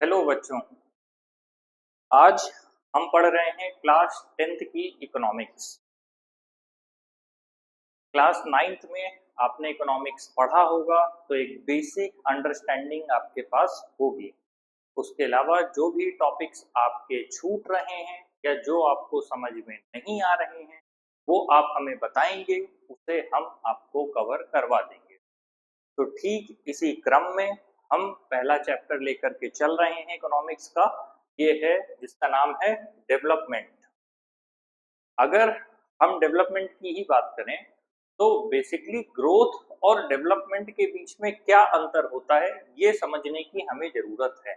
Hello बच्चों। आज हम पढ़ रहे हैं क्लास 10th की इकोनॉमिक्स। क्लास 9th में आपने इकोनॉमिक्स पढ़ा होगा तो एक बेसिक अंडरस्टैंडिंग आपके पास होगी। उसके अलावा जो भी टॉपिक्स आपके छूट रहे हैं या जो आपको समझ में नहीं आ रहे हैं वो आप हमें बताएंगे, उसे हम आपको कवर करवा देंगे। तो ठीक इसी क्रम में हम पहला चैप्टर लेकर के चल रहे हैं इकोनॉमिक्स का। ये है जिसका नाम है डेवलपमेंट। अगर हम डेवलपमेंट की ही बात करें तो बेसिकली ग्रोथ और डेवलपमेंट के बीच में क्या अंतर होता है ये समझने की हमें जरूरत है।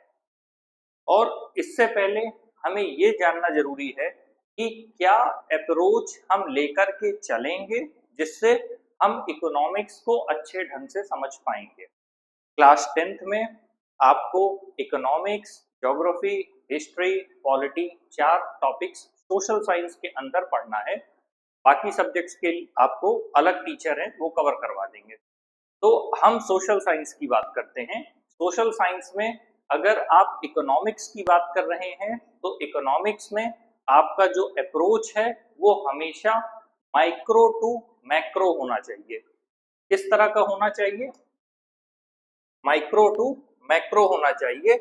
और इससे पहले हमें ये जानना जरूरी है कि क्या अप्रोच हम लेकर के चलेंगे जिससे हम इकोनॉमिक्स को अच्छे ढंग से समझ पाएंगे। क्लास 10th में आपको economics, geography, history, polity, 4 topics social science के अंदर पढ़ना है। बाकी सब्जेक्ट्स के आपको अलग टीचर हैं, वो कवर करवा देंगे। तो हम सोशल साइंस की बात करते हैं। सोशल साइंस में अगर आप इकोनॉमिक्स की बात कर रहे हैं तो इकोनॉमिक्स में आपका जो अप्रोच है वो हमेशा माइक्रो टू मैक्रो होना चाहिए। किस तरह का होना चाहिए? माइक्रो टू मैक्रो होना चाहिए,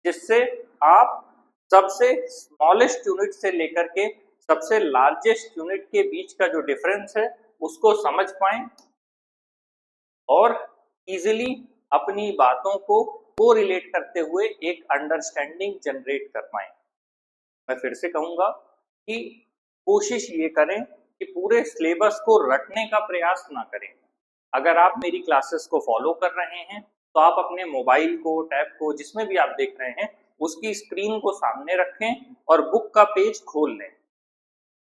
जिससे आप सबसे स्मॉलेस्ट यूनिट से लेकर के सबसे लार्जेस्ट यूनिट के बीच का जो डिफरेंस है उसको समझ पाएं और इजीली अपनी बातों को कोरिलेट करते हुए एक अंडरस्टैंडिंग जनरेट कर पाएं। मैं फिर से कहूंगा कि कोशिश ये करें कि पूरे सिलेबस को रटने का प्रयास ना करें। अगर आप मेरी क्लासेस को फॉलो कर रहे हैं तो आप अपने मोबाइल को, टैब को, जिसमें भी आप देख रहे हैं उसकी स्क्रीन को सामने रखें और बुक का पेज खोल लें।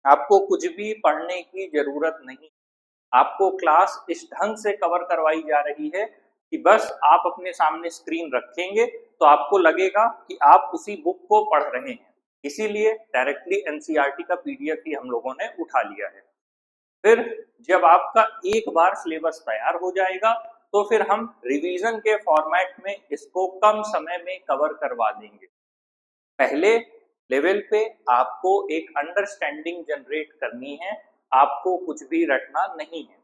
आपको कुछ भी पढ़ने की जरूरत नहीं। आपको क्लास इस ढंग से कवर करवाई जा रही है कि बस आप अपने सामने स्क्रीन रखेंगे तो आपको लगेगा कि आप उसी बुक को पढ़ रहे हैं। इसीलिए डायरेक्टली एनसीईआरटी का पीडीएफ ही हम लोगों ने उठा लिया है। फिर जब आपका एक बार सिलेबस तैयार हो जाएगा तो फिर हम रिवीजन के फॉर्मेट में इसको कम समय में कवर करवा देंगे। पहले लेवल पे आपको एक अंडरस्टैंडिंग जनरेट करनी है, आपको कुछ भी रटना नहीं है।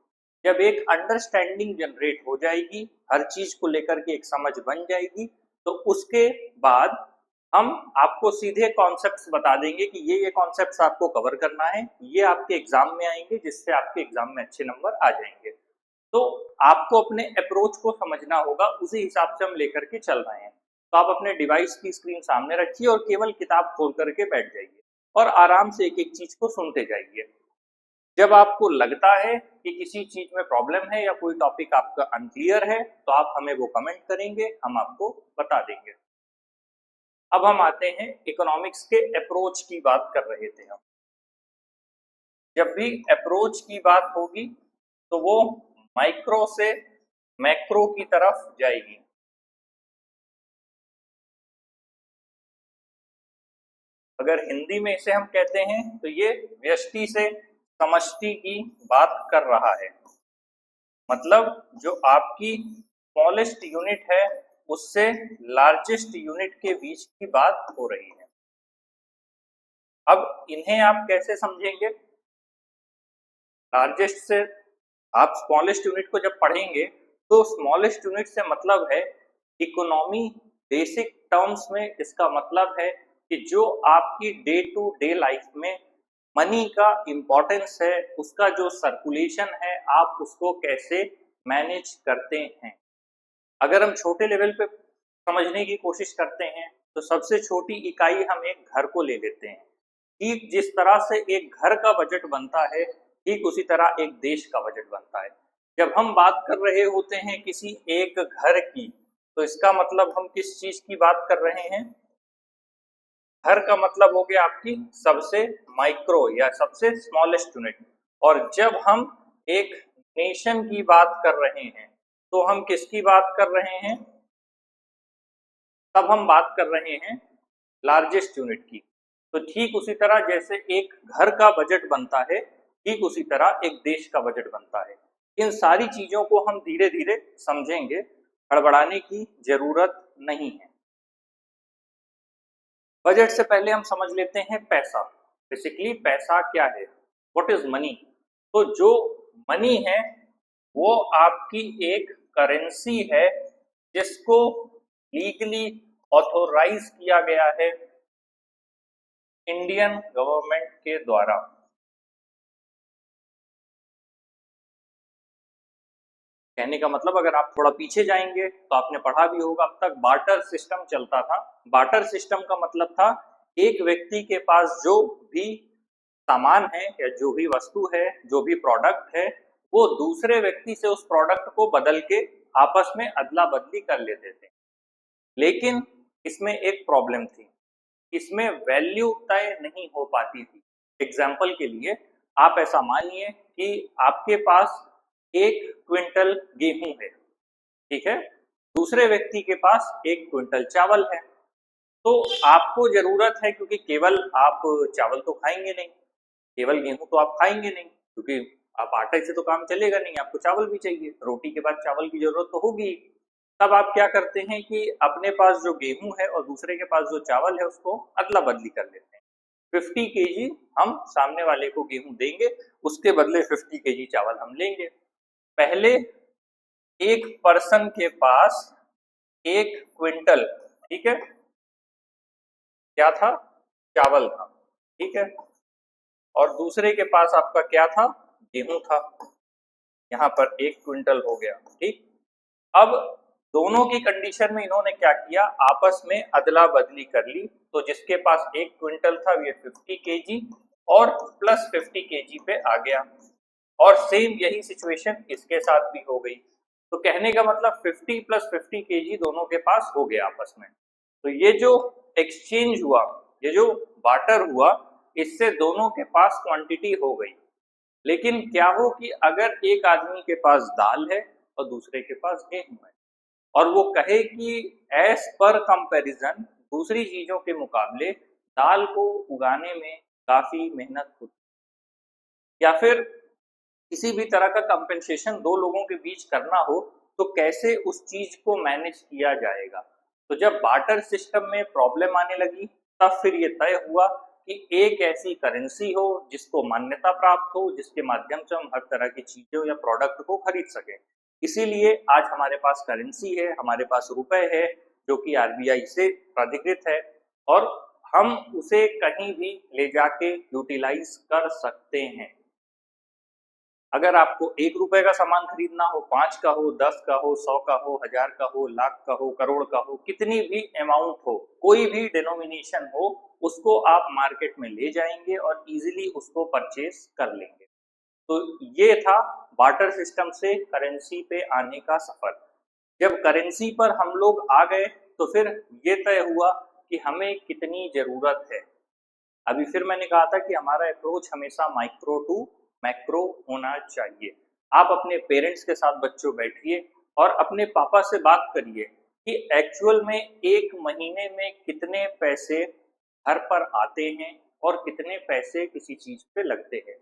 जब एक अंडरस्टैंडिंग जनरेट हो जाएगी, हर चीज को लेकर के एक समझ बन जाएगी, तो उसके बाद हम आपको सीधे कॉन्सेप्ट्स बता देंगे कि ये कॉन्सेप्ट्स आपको कवर करना है, ये आपके एग्जाम में आएंगे, जिससे आपके एग्जाम में अच्छे नंबर आ जाएंगे। तो आपको अपने अप्रोच को समझना होगा, उसी हिसाब से हम लेकर के चल रहे हैं। तो आप अपने डिवाइस की स्क्रीन सामने रखिए और केवल किताब खोल करके बैठ जाइए और आराम से एक एक चीज को सुनते जाइए। जब आपको लगता है कि किसी चीज में प्रॉब्लम है या कोई टॉपिक आपका अनक्लियर है तो आप हमें वो कमेंट करेंगे, हम आपको बता देंगे। अब हम आते हैं इकोनॉमिक्स के अप्रोच की बात कर रहे थे हम। जब भी अप्रोच की बात होगी तो वो माइक्रो से मैक्रो की तरफ जाएगी। अगर हिंदी में इसे हम कहते हैं तो ये व्यष्टि से समष्टि की बात कर रहा है। मतलब जो आपकी स्मॉलेस्ट यूनिट है उससे लार्जेस्ट यूनिट के बीच की बात हो रही है। अब इन्हें आप कैसे समझेंगे? लार्जेस्ट से आप स्मॉलेस्ट यूनिट को जब पढ़ेंगे तो स्मॉलेस्ट यूनिट से मतलब है इकोनॉमी। बेसिक टर्म्स में इसका मतलब है कि जो आपकी डे टू डे लाइफ में मनी का इम्पोर्टेंस है, उसका जो सर्कुलेशन है, आप उसको कैसे मैनेज करते हैं। अगर हम छोटे लेवल पे समझने की कोशिश करते हैं तो सबसे छोटी इकाई हम एक घर को ले लेते हैं। ठीक जिस तरह से एक घर का बजट बनता है, ठीक उसी तरह एक देश का बजट बनता है। जब हम बात कर रहे होते हैं किसी एक घर की, तो इसका मतलब हम किस चीज की बात कर रहे हैं? घर का मतलब हो गया आपकी सबसे माइक्रो या सबसे स्मॉलेस्ट यूनिट। और जब हम एक नेशन की बात कर रहे हैं तो हम किसकी बात कर रहे हैं? तब हम बात कर रहे हैं लार्जेस्ट यूनिट की। तो ठीक उसी तरह जैसे एक घर का बजट बनता है, ठीक उसी तरह एक देश का बजट बनता है। इन सारी चीजों को हम धीरे धीरे समझेंगे, हड़बड़ाने की जरूरत नहीं है। बजट से पहले हम समझ लेते हैं पैसा। बेसिकली पैसा क्या है, व्हाट इज मनी। तो जो मनी है वो आपकी एक करेंसी है जिसको लीगली ऑथोराइज किया गया है इंडियन गवर्नमेंट के द्वारा। कहने का मतलब अगर आप थोड़ा पीछे जाएंगे तो आपने पढ़ा भी होगा, अब तक बार्टर सिस्टम चलता था। बार्टर सिस्टम का मतलब था एक व्यक्ति के पास जो भी सामान है या जो भी वस्तु है, जो भी प्रोडक्ट है, वो दूसरे व्यक्ति से उस प्रोडक्ट को बदल के आपस में अदला बदली कर लेते थे। लेकिन इसमें एक प्रॉब्लम थी, इसमें वैल्यू तय नहीं हो पाती थी। एग्जाम्पल के लिए आप ऐसा मानिए कि आपके पास 1 क्विंटल गेहूं है, ठीक है, दूसरे व्यक्ति के पास 1 क्विंटल चावल है। तो आपको जरूरत है, क्योंकि केवल आप चावल तो खाएंगे नहीं, केवल गेहूं तो आप खाएंगे नहीं, क्योंकि आप आटे से तो काम चलेगा नहीं, आपको चावल भी चाहिए, रोटी के बाद चावल की जरूरत तो होगी। तब आप क्या करते हैं कि अपने पास जो गेहूं है और दूसरे के पास जो चावल है उसको अदला बदली कर लेते हैं। 50 kg हम सामने वाले को गेहूं देंगे, उसके बदले 50 kg चावल हम लेंगे। पहले एक पर्सन के पास 1 क्विंटल, ठीक है, क्या था, चावल था, ठीक है, और दूसरे के पास आपका क्या था, गेहूं था। यहाँ पर 1 क्विंटल हो गया, ठीक। अब दोनों की कंडीशन में इन्होंने क्या किया, आपस में अदला बदली कर ली। तो जिसके पास 1 क्विंटल था ये 50 kg और प्लस 50 kg पे आ गया, और सेम यही सिचुएशन इसके साथ भी हो गई। तो कहने का मतलब 50 प्लस 50 kg दोनों के पास हो गया आपस में। तो ये जो एक्सचेंज हुआ, ये जो बार्टर हुआ, इससे दोनों के पास क्वांटिटी हो गई। लेकिन क्या हो कि अगर एक आदमी के पास दाल है और दूसरे के पास गेहूं है, और वो कहे कि एज पर कंपैरिजन दूसरी चीजों के मुकाबले दाल को उगाने में काफी मेहनत होती, या फिर किसी भी तरह का कंपेंसेशन दो लोगों के बीच करना हो, तो कैसे उस चीज को मैनेज किया जाएगा। तो जब बार्टर सिस्टम में प्रॉब्लम आने लगी, तब फिर ये तय हुआ कि एक ऐसी करेंसी हो जिसको मान्यता प्राप्त हो, जिसके माध्यम से हम हर तरह की चीजों या प्रोडक्ट को खरीद सकें। इसीलिए आज हमारे पास करेंसी है, हमारे पास रुपए है, जो कि आरबीआई से प्राधिकृत है, और हम उसे कहीं भी ले जाके यूटिलाइज कर सकते हैं। अगर आपको 1 रुपए का सामान खरीदना हो, 5 का हो, 10 का हो, 100 का हो, 1000 का हो, लाख का हो, करोड़ का हो, कितनी भी अमाउंट हो, कोई भी डिनोमिनेशन हो, उसको आप मार्केट में ले जाएंगे और इजीली उसको परचेज कर लेंगे। तो ये था बार्टर सिस्टम से करेंसी पे आने का सफर। जब करेंसी पर हम लोग आ गए तो फिर ये तय हुआ कि हमें कितनी जरूरत है। अभी फिर मैंने कहा था कि हमारा अप्रोच हमेशा माइक्रो टू मैक्रो होना चाहिए। आप अपने पेरेंट्स के साथ बच्चों बैठिए और अपने पापा से बात करिए कि एक्चुअल में एक महीने में कितने पैसे घर पर आते हैं और कितने पैसे किसी चीज पे लगते हैं।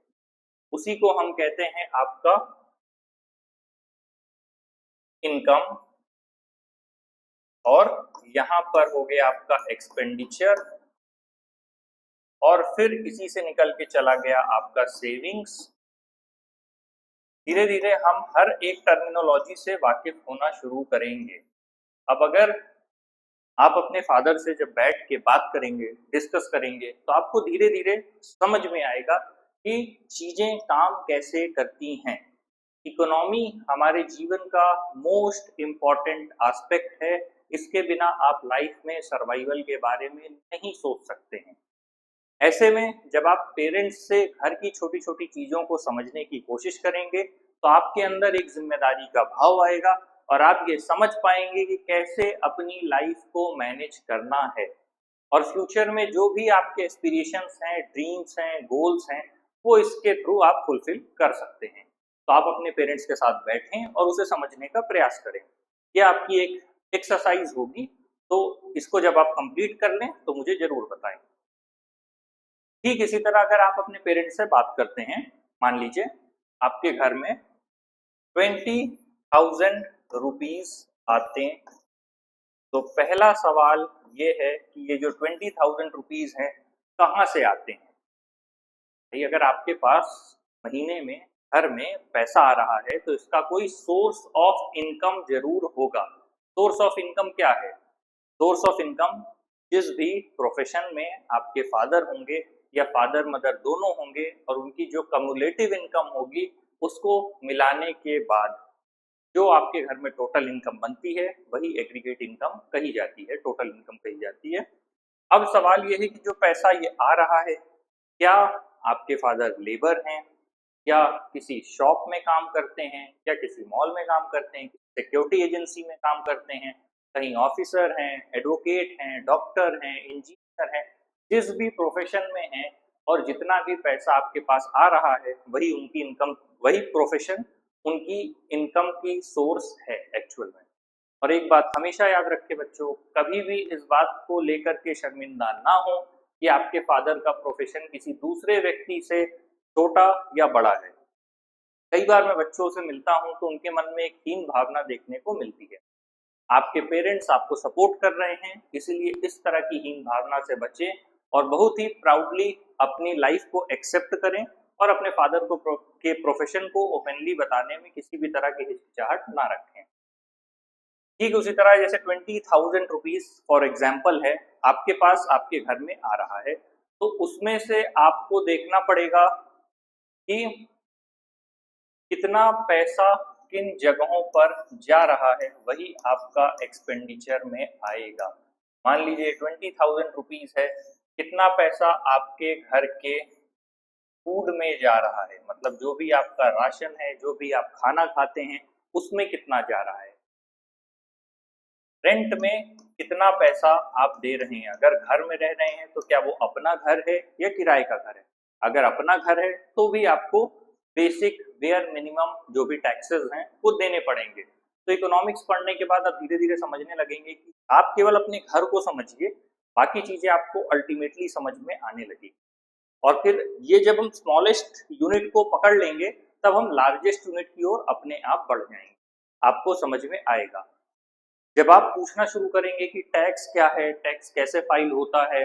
उसी को हम कहते हैं आपका इनकम, और यहाँ पर हो गया आपका एक्सपेंडिचर, और फिर इसी से निकल के चला गया आपका सेविंग्स। धीरे धीरे हम हर एक टर्मिनोलॉजी से वाकिफ होना शुरू करेंगे। अब अगर आप अपने फादर से जब बैठ के बात करेंगे, डिस्कस करेंगे, तो आपको धीरे धीरे समझ में आएगा कि चीजें काम कैसे करती हैं। इकोनॉमी हमारे जीवन का मोस्ट इम्पॉर्टेंट एस्पेक्ट है, इसके बिना आप लाइफ में सर्वाइवल के बारे में नहीं सोच सकते हैं। ऐसे में जब आप पेरेंट्स से घर की छोटी छोटी चीजों को समझने की कोशिश करेंगे, तो आपके अंदर एक जिम्मेदारी का भाव आएगा और आप ये समझ पाएंगे कि कैसे अपनी लाइफ को मैनेज करना है, और फ्यूचर में जो भी आपके एस्पिरेशंस हैं, ड्रीम्स हैं, गोल्स हैं, वो इसके थ्रू आप फुलफिल कर सकते हैं। तो आप अपने पेरेंट्स के साथ बैठें और उसे समझने का प्रयास करें। यह आपकी एक एक्सरसाइज होगी, तो इसको जब आप कंप्लीट कर लें तो मुझे जरूर बताएं। ठीक इसी तरह अगर आप अपने पेरेंट्स से बात करते हैं, मान लीजिए आपके घर में 20,000 रुपीज आते तो पहला सवाल ये है कि ये जो 20,000 रुपीज हैं कहाँ से आते हैं। भाई अगर आपके पास महीने में घर में पैसा आ रहा है तो इसका कोई सोर्स ऑफ इनकम जरूर होगा। सोर्स ऑफ इनकम क्या है? सोर्स ऑफ इनकम जिस भी प्रोफेशन में आपके फादर होंगे या फादर मदर दोनों होंगे और उनकी जो कम्युलेटिव इनकम होगी उसको मिलाने के बाद जो आपके घर में टोटल इनकम बनती है वही एग्रीगेट इनकम कही जाती है, टोटल इनकम कही जाती है। अब सवाल ये है कि जो पैसा ये आ रहा है, क्या आपके फादर लेबर हैं या किसी शॉप में काम करते हैं या किसी मॉल में काम करते हैं, सिक्योरिटी एजेंसी में काम करते हैं, कहीं ऑफिसर हैं, एडवोकेट हैं, डॉक्टर हैं, इंजीनियर हैं, जिस भी प्रोफेशन में हैं और जितना भी पैसा आपके पास आ रहा है वही उनकी इनकम, वही प्रोफेशन उनकी इनकम की सोर्स है एक्चुअल में। और एक बात हमेशा याद रखें बच्चों, कभी भी इस बात को लेकर के शर्मिंदा ना हो कि आपके फादर का प्रोफेशन किसी दूसरे व्यक्ति से छोटा या बड़ा है। कई बार मैं बच्चों से मिलता हूं तो उनके मन में एक हीन भावना देखने को मिलती है। आपके पेरेंट्स आपको सपोर्ट कर रहे हैं, इसीलिए इस तरह की हीन भावना से बचें और बहुत ही प्राउडली अपनी लाइफ को एक्सेप्ट करें और अपने फादर को के प्रोफेशन को ओपनली बताने में किसी भी तरह की हिचकिचाहट ना रखें। ठीक उसी तरह जैसे 20,000 रुपीज फॉर एग्जाम्पल है, आपके पास आपके घर में आ रहा है तो उसमें से आपको देखना पड़ेगा कि कितना पैसा किन जगहों पर जा रहा है, वही आपका एक्सपेंडिचर में आएगा। मान लीजिए 20,000 रुपीज है, कितना पैसा आपके घर के फूड में जा रहा है, मतलब जो भी आपका राशन है, जो भी आप खाना खाते हैं उसमें कितना जा रहा है। रेंट में कितना पैसा आप दे रहे हैं, अगर घर में रह रहे हैं तो क्या वो अपना घर है या किराए का घर है। अगर अपना घर है तो भी आपको बेसिक वेयर मिनिमम जो भी टैक्सेस हैं वो देने पड़ेंगे। तो इकोनॉमिक्स पढ़ने के बाद आप धीरे धीरे समझने लगेंगे कि आप केवल अपने घर को समझिए, बाकी चीजें आपको अल्टीमेटली समझ में आने लगेगी। और फिर ये जब हम स्मॉलेस्ट यूनिट को पकड़ लेंगे तब हम लार्जेस्ट यूनिट की ओर अपने आप बढ़ जाएंगे, आपको समझ में आएगा। जब आप पूछना शुरू करेंगे कि टैक्स क्या है, टैक्स कैसे फाइल होता है,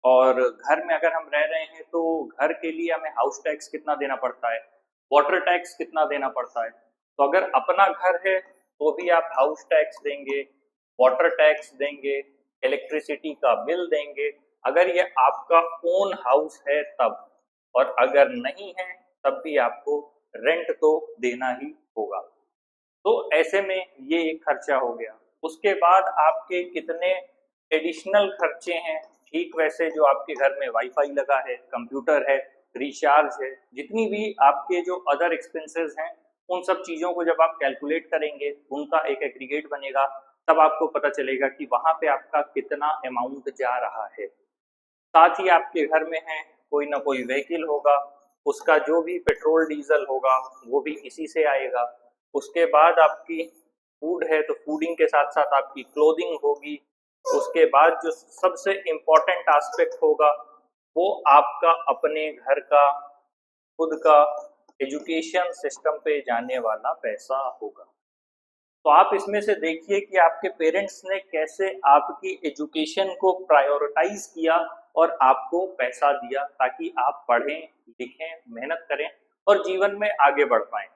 और घर में अगर हम रह रहे हैं तो घर के लिए हमें हाउस टैक्स कितना देना पड़ता है, वाटर टैक्स कितना देना पड़ता है, तो अगर अपना घर है तो भी आप हाउस टैक्स देंगे, वाटर टैक्स देंगे, इलेक्ट्रिसिटी का बिल देंगे, अगर ये आपका ओन हाउस है तब, और अगर नहीं है तब भी आपको रेंट तो देना ही होगा। तो ऐसे में ये एक खर्चा हो गया। उसके बाद आपके कितने एडिशनल खर्चे हैं, ठीक वैसे जो आपके घर में वाईफाई लगा है, कंप्यूटर है, रिचार्ज है, जितनी भी आपके जो अदर एक्सपेंसेस हैं, उन सब चीज़ों को जब आप कैलकुलेट करेंगे, उनका एक एग्रीगेट बनेगा, तब आपको पता चलेगा कि वहाँ पे आपका कितना अमाउंट जा रहा है। साथ ही आपके घर में है कोई ना कोई व्हीकल होगा, उसका जो भी पेट्रोल डीजल होगा वो भी इसी से आएगा। उसके बाद आपकी फूड है तो फूडिंग के साथ साथ आपकी क्लोथिंग होगी। उसके बाद जो सबसे इम्पोर्टेंट एस्पेक्ट होगा वो आपका अपने घर का खुद का एजुकेशन सिस्टम पे जाने वाला पैसा होगा। तो आप इसमें से देखिए कि आपके पेरेंट्स ने कैसे आपकी एजुकेशन को प्रायोरिटाइज किया और आपको पैसा दिया ताकि आप पढ़ें, लिखें, मेहनत करें और जीवन में आगे बढ़ पाएं।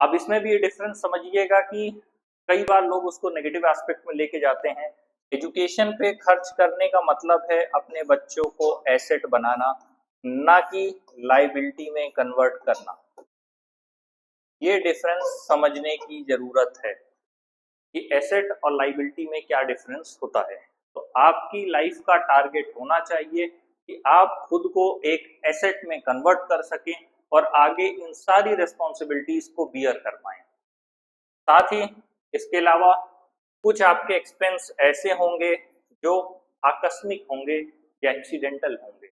अब इसमें भी ये डिफरेंस समझिएगा कि कई बार लोग उसको नेगेटिव एस्पेक्ट में लेके जाते हैं। एजुकेशन पे खर्च करने का मतलब है अपने बच्चों को एसेट बनाना, ना कि लाइबिलिटी में कन्वर्ट करना। ये डिफरेंस समझने की जरूरत है कि एसेट और लाइबिलिटी में क्या डिफरेंस होता है। तो आपकी लाइफ का टारगेट होना चाहिए कि आप खुद को एक एसेट में कन्वर्ट कर सकें और आगे इन सारी रिस्पॉन्सिबिलिटीज को बियर कर पाएं। साथ ही इसके अलावा कुछ आपके एक्सपेंस ऐसे होंगे जो आकस्मिक होंगे या एक्सीडेंटल होंगे,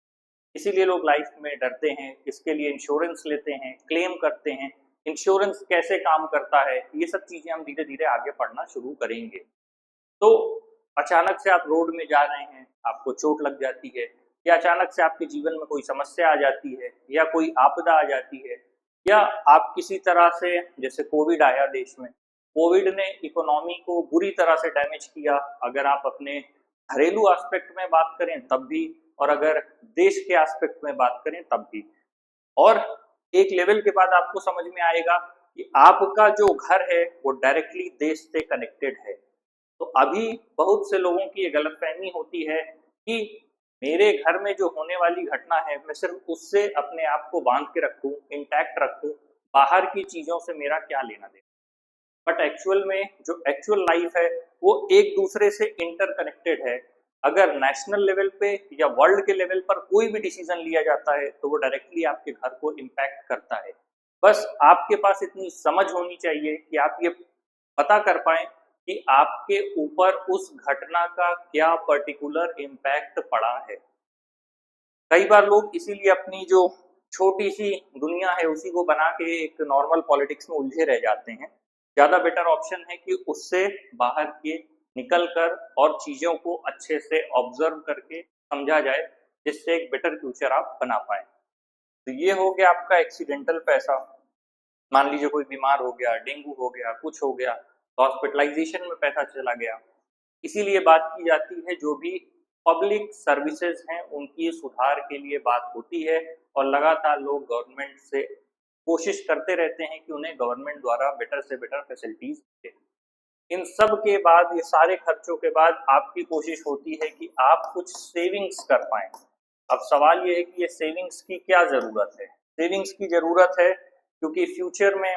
इसीलिए लोग लाइफ में डरते हैं, इसके लिए इंश्योरेंस लेते हैं, क्लेम करते हैं। इंश्योरेंस कैसे काम करता है, ये सब चीजें हम धीरे धीरे आगे पढ़ना शुरू करेंगे। तो अचानक से आप रोड में जा रहे हैं, आपको चोट लग जाती है, या अचानक से आपके जीवन में कोई समस्या आ जाती है, या कोई आपदा आ जाती है, या आप किसी तरह से, जैसे कोविड आया देश में, कोविड ने इकोनॉमी को बुरी तरह से डैमेज किया, अगर आप अपने घरेलू एस्पेक्ट में बात करें तब भी, और अगर देश के एस्पेक्ट में बात करें तब भी। और एक लेवल के बाद आपको समझ में आएगा कि आपका जो घर है वो डायरेक्टली देश से कनेक्टेड है। तो अभी बहुत से लोगों की ये गलतफहमी होती है कि मेरे घर में जो होने वाली घटना है मैं सिर्फ उससे अपने आप को बांध के रखूं, इंटैक्ट रखूं, बाहर की चीजों से मेरा क्या लेना देना। बट एक्चुअल में जो एक्चुअल लाइफ है वो एक दूसरे से इंटरकनेक्टेड है। अगर नेशनल लेवल पे या वर्ल्ड के लेवल पर कोई भी डिसीजन लिया जाता है तो वो डायरेक्टली आपके घर को इम्पैक्ट करता है। बस आपके पास इतनी समझ होनी चाहिए कि आप ये पता कर पाए कि आपके ऊपर उस घटना का क्या पर्टिकुलर इम्पैक्ट पड़ा है। कई बार लोग इसीलिए अपनी जो छोटी सी दुनिया है उसी को बना के एक नॉर्मल पॉलिटिक्स में उलझे रह जाते हैं। ज़्यादा बेटर ऑप्शन है कि उससे बाहर के निकल कर और चीज़ों को अच्छे से ऑब्जर्व करके समझा जाए, जिससे एक बेटर फ्यूचर आप बना पाए। तो ये हो गया आपका एक्सीडेंटल पैसा। मान लीजिए कोई बीमार हो गया, डेंगू हो गया, कुछ हो गया, तो हॉस्पिटलाइजेशन में पैसा चला गया। इसीलिए बात की जाती है जो भी पब्लिक सर्विसेज हैं उनकी सुधार के लिए बात होती है, और लगातार लोग गवर्नमेंट से कोशिश करते रहते हैं कि उन्हें गवर्नमेंट द्वारा बेटर से बेटर फैसिलिटीज मिले। इन सब के बाद, ये सारे खर्चों के बाद आपकी कोशिश होती है कि आप कुछ सेविंग्स कर पाएं। अब सवाल ये है कि ये सेविंग्स की क्या ज़रूरत है। सेविंग्स की ज़रूरत है क्योंकि फ्यूचर में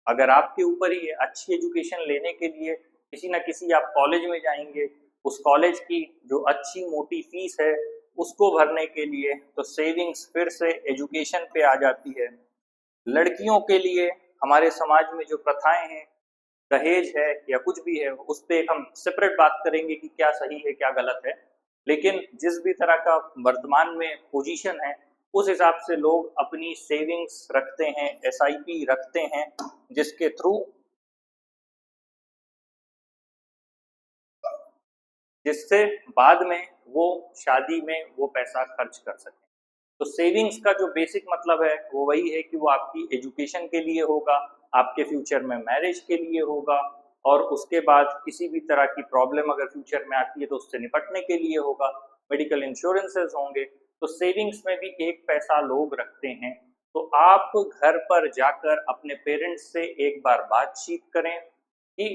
अगर आपके ऊपर ही अच्छी एजुकेशन लेने के लिए किसी न किसी आप कॉलेज में जाएंगे, उस कॉलेज की जो अच्छी मोटी फीस है उसको भरने के लिए तो सेविंग्स फिर से एजुकेशन पे आ जाती है। लड़कियों के लिए हमारे समाज में जो प्रथाएं हैं, दहेज है या कुछ भी है, उस पर एक हम सेपरेट बात करेंगे कि क्या सही है क्या गलत है। लेकिन जिस भी तरह का वर्तमान में पोजीशन है उस हिसाब से लोग अपनी सेविंग्स रखते हैं, एसआईपी रखते हैं, जिसके थ्रू जिससे बाद में वो शादी में वो पैसा खर्च कर सकें। तो सेविंग्स का जो बेसिक मतलब है वो वही है कि वो आपकी एजुकेशन के लिए होगा, आपके फ्यूचर में मैरिज के लिए होगा, और उसके बाद किसी भी तरह की प्रॉब्लम अगर फ्यूचर में आती है तो उससे निपटने के लिए होगा, मेडिकल इंश्योरेंसेस होंगे। तो सेविंग्स में भी एक पैसा लोग रखते हैं। तो आप घर पर जाकर अपने पेरेंट्स से एक बार बातचीत करें कि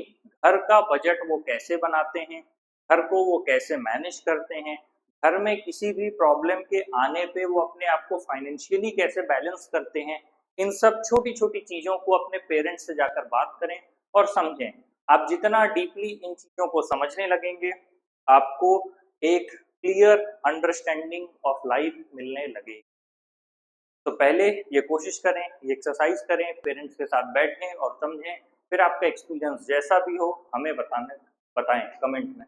घर का बजट वो कैसे बनाते हैं, घर को वो कैसे मैनेज करते हैं, घर में किसी भी प्रॉब्लम के आने पे वो अपने आप को फाइनेंशियली कैसे बैलेंस करते हैं। इन सब छोटी छोटी चीज़ों को अपने पेरेंट्स से जाकर बात करें और समझें। आप जितना डीपली इन चीज़ों को समझने लगेंगे आपको एक क्लियर अंडरस्टैंडिंग ऑफ लाइफ मिलने लगेगी। तो पहले ये कोशिश करें, ये एक्सरसाइज करें, पेरेंट्स के साथ बैठें और समझें। फिर आपका एक्सपीरियंस जैसा भी हो हमें बताएं कमेंट में।